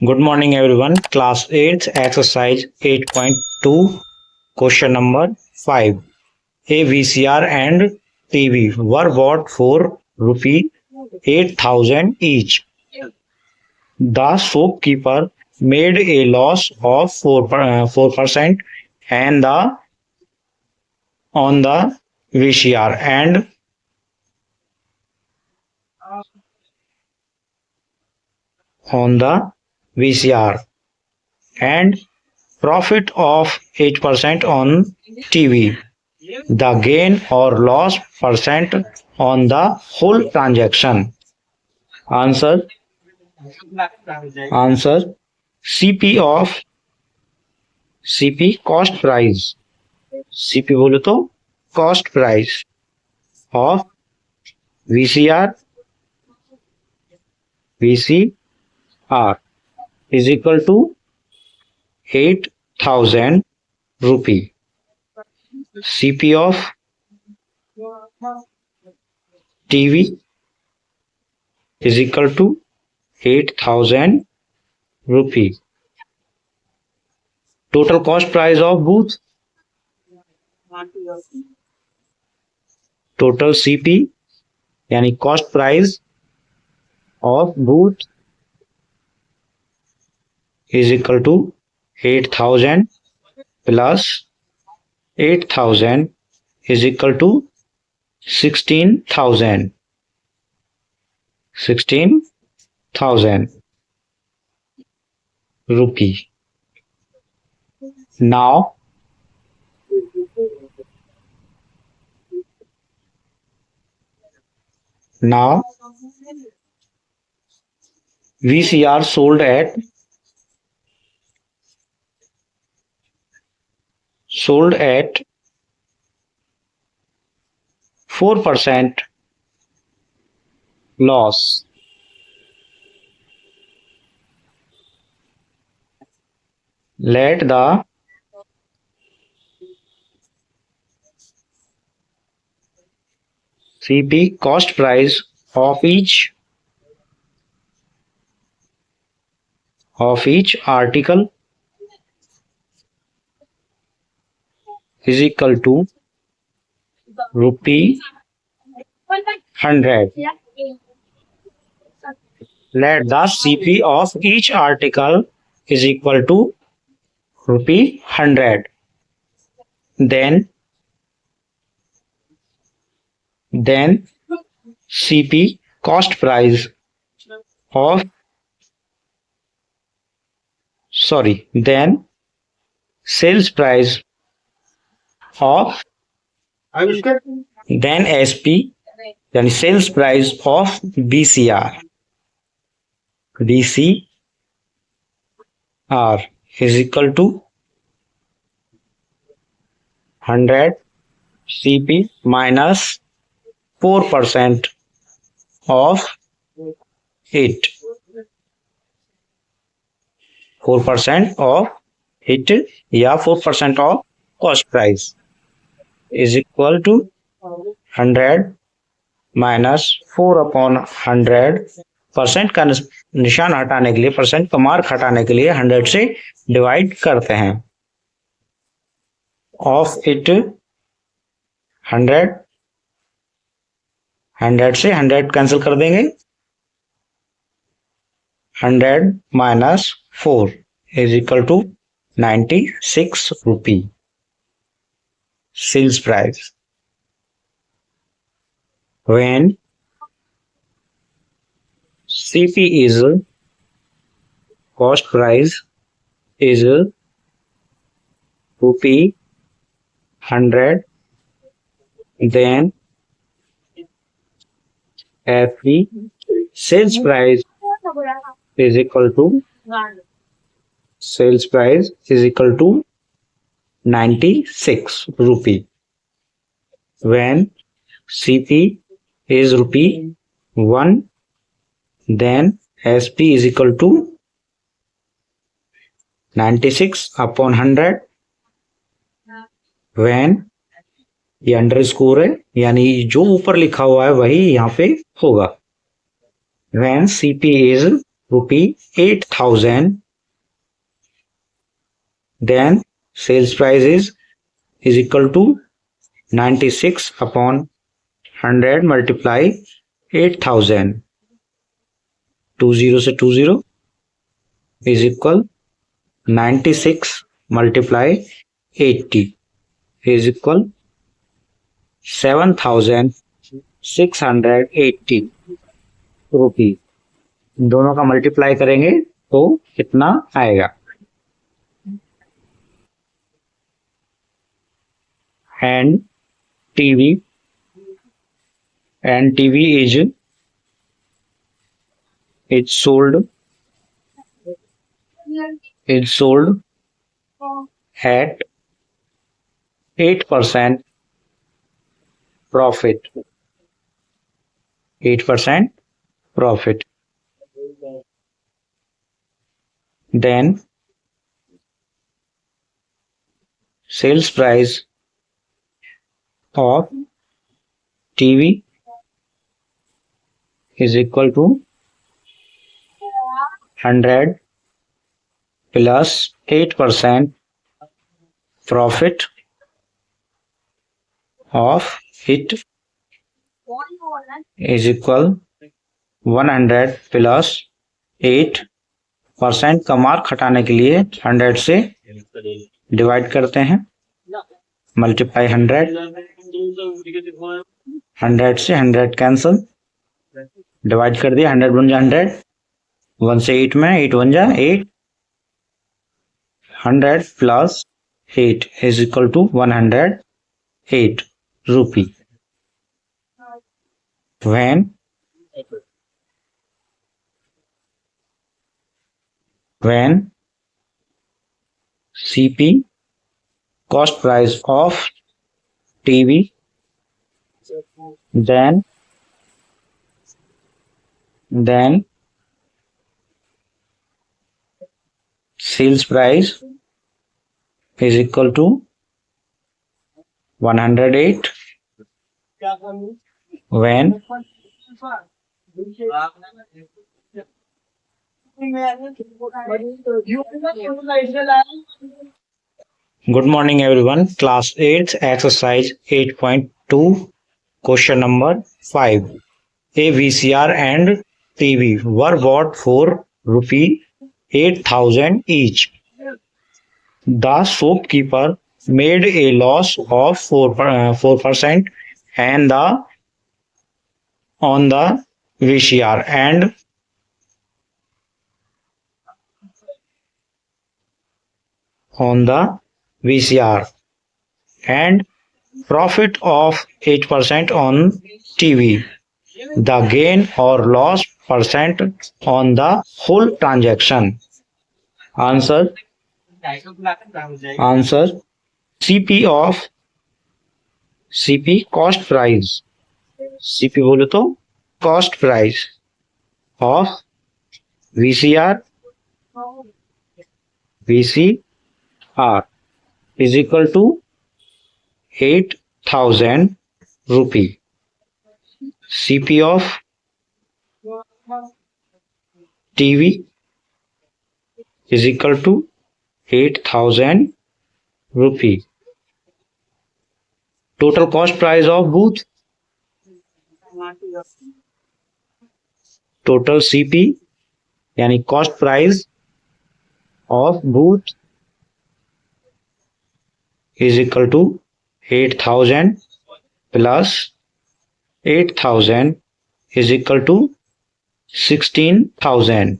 Good morning everyone. Class 8 exercise 8.2 question number 5. A VCR and TV were bought for rupee 8,000 each. The shopkeeper made a loss of 4% and the on the VCR and on the VCR and profit of 8% on TV. The gain or loss percent on the whole transaction. Answer CP of CP cost price. CP बोलो तो cost price of VCR is equal to 8,000 rupee. CP of TV is equal to 8,000 rupee. Total cost price of booth. Total CP यानी cost price of booth is equal to 8,000 plus 8,000 is equal to 16,000. 16,000 rupee. Now VCR sold at 4% loss. Let the CP cost price of each article is equal to rupee 100. Let the CP of each article is equal to rupee 100. Then CP cost price of then sales price of then SP then sales price of VCR is equal to 100 CP minus 4% of it. 4% of it या 4% of cost price is equal to 100 minus 4 upon 100. Percent का निशान हटाने के लिए, percent का mark हटाने के लिए 100 से डिवाइड करते हैं. ऑफ इट 100 से 100 कैंसिल कर देंगे. 100 minus 4 is equal to 96 rupee. Sales price. When CP is cost price is rupee 100, then FV sales price is equal to 96 rupee. When CP is rupee 1, then SP is equal to 96 upon 100. When ये underscore है यानी जो ऊपर लिखा हुआ है वही यहाँ पे होगा. When CP is rupee 8,000. Then sales price is equal to 96 upon 100 multiply 8,000. 20 से 20 is equal 96 multiply 80 is equal 7,680 rupees. दोनों का मल्टीप्लाई करेंगे तो कितना आएगा? And TV is sold at 8% profit. 8% profit. Then sales price of TV is equal to 100 plus 8% profit of it is equal 100 plus 8%. का mark हटाने के लिए 100 से डिवाइड करते हैं. मल्टीप्लाई 100 से 100 कैंसल. डिवाइड कर दिया. 100 बन जा 100. 1 से 8 में 8 बन जा 8. 100 plus 8 is equal to 108 rupee. When CP, cost price of TV, then sales price is equal to 108. When Good morning everyone. Class 8 exercise 8.2 question number 5. A VCR and TV were bought for rupee 8,000 each. The shopkeeper made a loss of 4% and on the VCR and profit of 8% on TV. The gain or loss percent on the whole transaction. Answer CP cost price. CP बोले तो cost price of VCR is equal to 8,000 rupee. CP of TV is equal to 8,000 rupee. Total cost price of booth. Total CP यानी cost price of booth is equal to 8,000 plus 8,000 is equal to 16,000.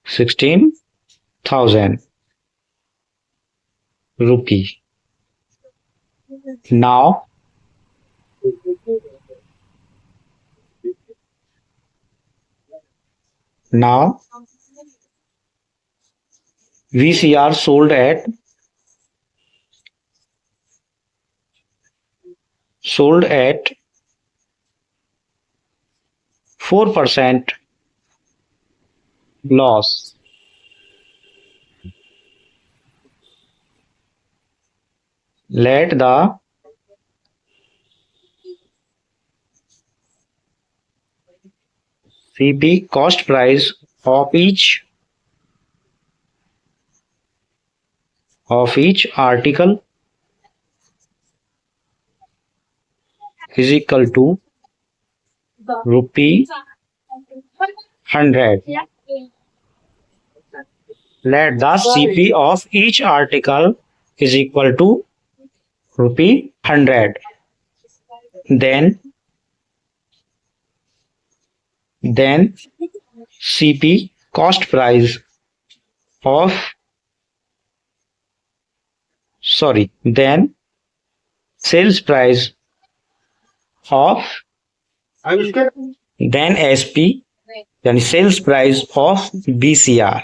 16,000 rupee. Now VCR sold at 4% loss. Let the CP cost price of each article is equal to rupee 100. Let the CP of each article is equal to rupee 100. Then CP cost price of then sales price of then SP यानी sales price of BCR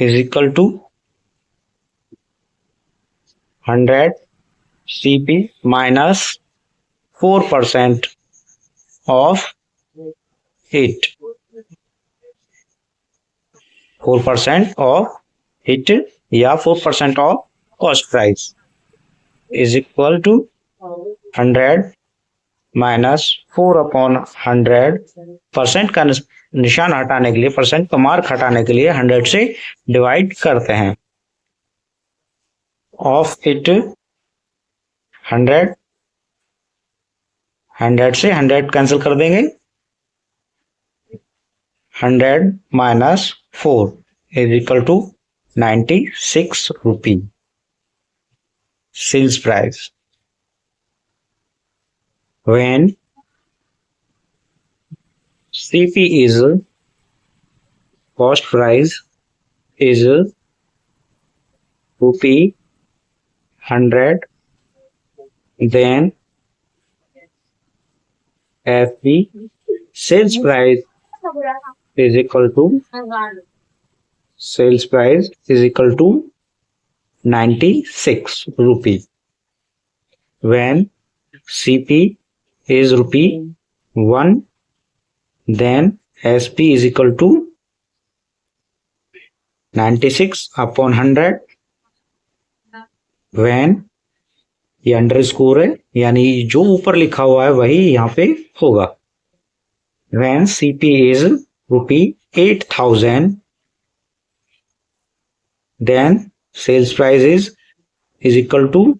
is equal to 100 CP minus 4% of it. 4% of it या 4% of cost price is equal to 100 minus 4/100. Percent का निशान हटाने के लिए, percent का mark हटाने के लिए 100 से डिवाइड करते हैं. ऑफ इट 100 से 100 कैंसिल कर देंगे. 100 minus 4 is equal to 96 rupee sales price. When CP is cost price is rupee 100, then FP sales price is equal to 96 rupee. When CP is rupee 1, then SP is equal to 96/100. when ये under score है यानी जो ऊपर लिखा हुआ है वही यहाँ पे होगा. when CP is rupee 8,000, then sales price is equal to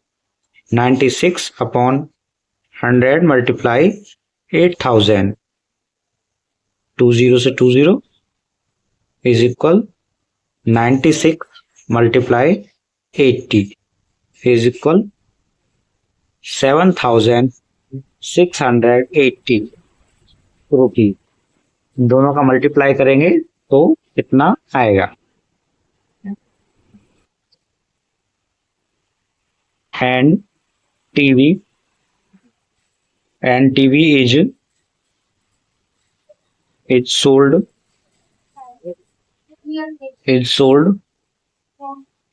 96/100 multiply 8,000. 20 से 20 is equal 96 multiply 80 is equal 7,680 रुपी. दोनों का मल्टीप्लाई करेंगे तो कितना आएगा. and TV is sold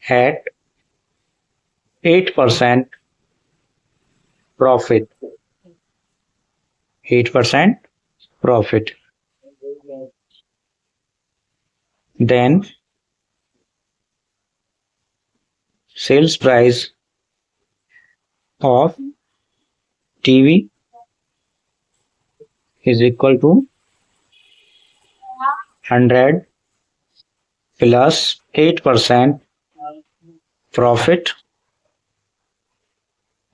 at 8% profit. 8% profit. Then sales price of TV is equal to 100 plus 8% profit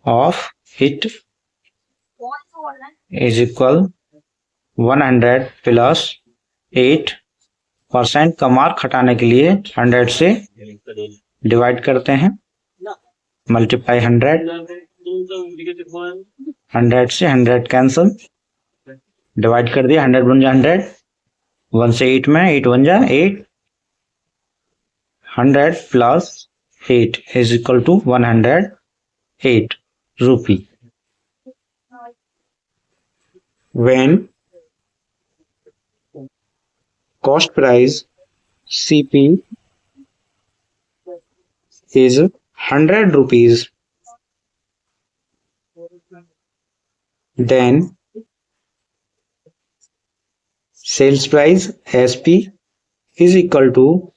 of it is equal 100 plus 8%. का mark हटाने के लिए 100 से डिवाइड करते हैं. मल्टीप्लाई 100 से 100 कैंसल. डिवाइड कर दिया. 100 बन जा 100. 1 से 8 में 8 बन जा 8. 100 plus 8 is equal to 108 rupee. when cost price CP is 100 rupees, then sales price SP is equal to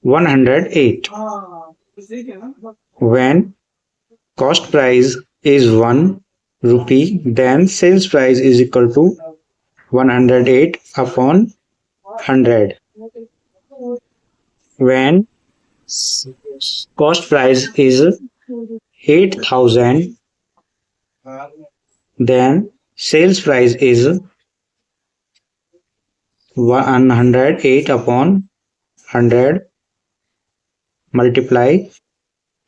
108. when cost price is 1, rupee, then sales price is equal to 108 upon 100. When cost price is 8,000, then sales price is 108 upon 100 multiply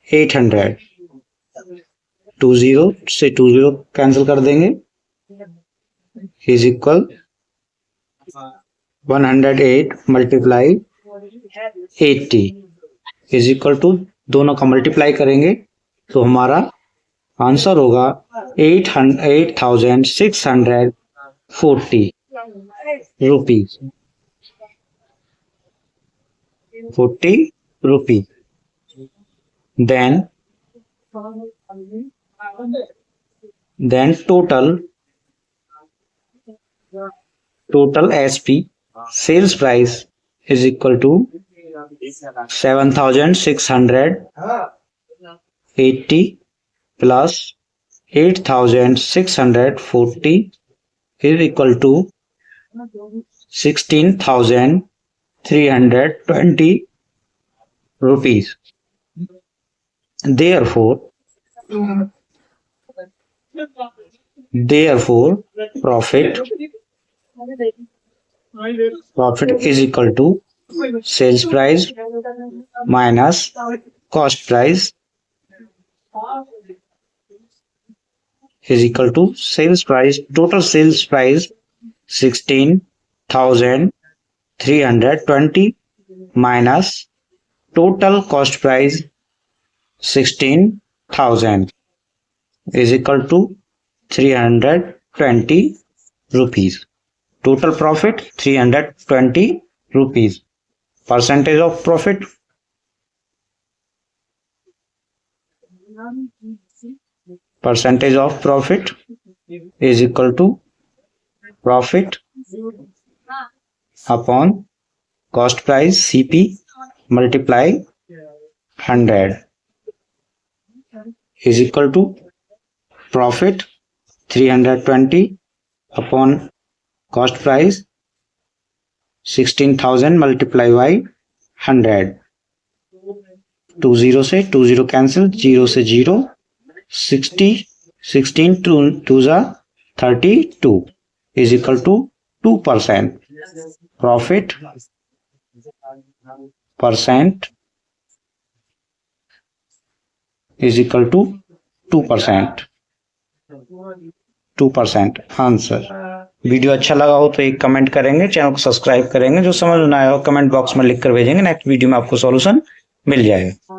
800. 20 से 20 cancel कर देंगे, is equal 108 multiply 80 is equal to, दोनों का multiply करेंगे तो हमारा answer होगा 8,640 rupees, 40 rupee. Then total SP sales price is equal to 7,680 plus 8,640 is equal to 16,320 rupees. Therefore profit is equal to sales price minus cost price is equal to sales price, total sales price 16,320 minus total cost price 16,000 is equal to 320 rupees. Total profit 320 rupees. Percentage of profit is equal to profit upon cost price CP multiply 100 is equal to profit 320 upon cost price 16,000 multiply by 100. 20 से 20 cancel, 0 से 0, 60, 16 2 32 is equal to 2%. Profit percent is equal to 2%. Answer. Video अच्छा लगा हो तो एक comment करेंगे, channel को subscribe करेंगे, जो समझ में आया हो कमेंट बॉक्स में लिख कर भेजेंगे, नेक्स्ट वीडियो में आपको सॉल्यूशन मिल जाएगा.